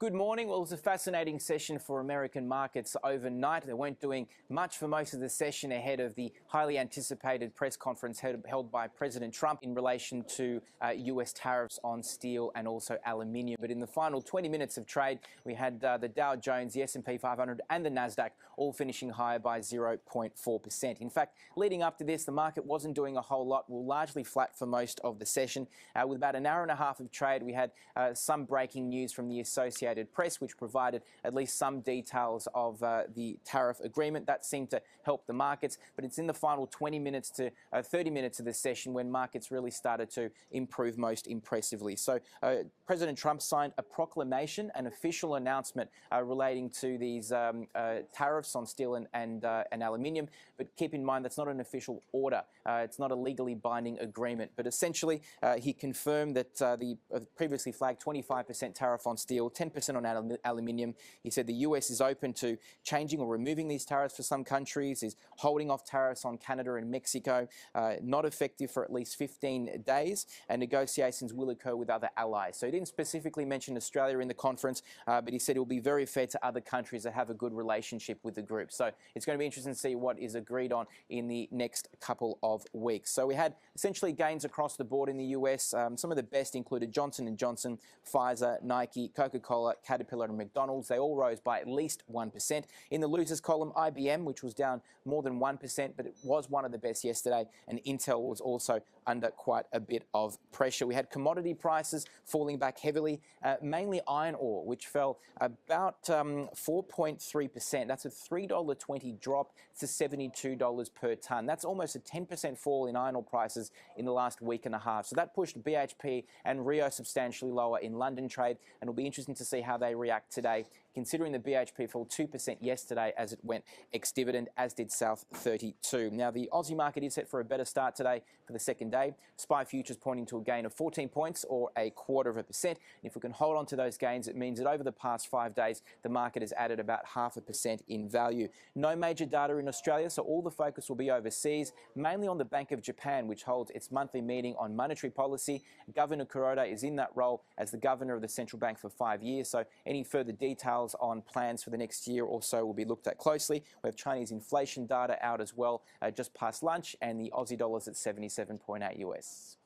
Good morning. Well, it was a fascinating session for American markets overnight. They weren't doing much for most of the session ahead of the highly anticipated press conference held by President Trump in relation to US tariffs on steel and also aluminium. But in the final 20 minutes of trade, we had the Dow Jones, the S&P 500 and the Nasdaq all finishing higher by 0.4%. In fact, leading up to this, the market wasn't doing a whole lot. We were largely flat for most of the session. With about an hour and a half of trade, we had some breaking news from the Associated Press, which provided at least some details of the tariff agreement. That seemed to help the markets, but it's in the final 20 minutes to 30 minutes of the session when markets really started to improve most impressively. So President Trump signed a proclamation, an official announcement relating to these tariffs on steel and aluminium, but keep in mind that's not an official order. It's not a legally binding agreement, but essentially he confirmed that the previously flagged 25% tariff on steel, 10% on aluminium. He said the US is open to changing or removing these tariffs for some countries, is holding off tariffs on Canada and Mexico, not effective for at least 15 days, and negotiations will occur with other allies. So he didn't specifically mention Australia in the conference, but he said it will be very fair to other countries that have a good relationship with the group. So it's going to be interesting to see what is agreed on in the next couple of weeks. So we had essentially gains across the board in the US. Some of the best included Johnson & Johnson, Pfizer, Nike, Coca-Cola, Caterpillar and McDonald's. They all rose by at least 1%. In the losers column, IBM, which was down more than 1%, but it was one of the best yesterday, and Intel was also under quite a bit of pressure. We had commodity prices falling back heavily, mainly iron ore, which fell about 4.3%. That's a $3.20 drop to $72 per tonne. That's almost a 10% fall in iron ore prices in the last week and a half. So that pushed BHP and Rio substantially lower in London trade, and it'll be interesting to see how they react today, considering the BHP fell 2% yesterday as it went ex-dividend, as did South 32. Now, the Aussie market is set for a better start today for the second day. SPI futures pointing to a gain of 14 points or 0.25%. And if we can hold on to those gains, it means that over the past 5 days, the market has added about 0.5% in value. No major data in Australia, so all the focus will be overseas, mainly on the Bank of Japan, which holds its monthly meeting on monetary policy. Governor Kuroda is in that role as the governor of the central bank for 5 years, so any further details on plans for the next year or so will be looked at closely. We have Chinese inflation data out as well just past lunch, and the Aussie dollar's at 77.8 US.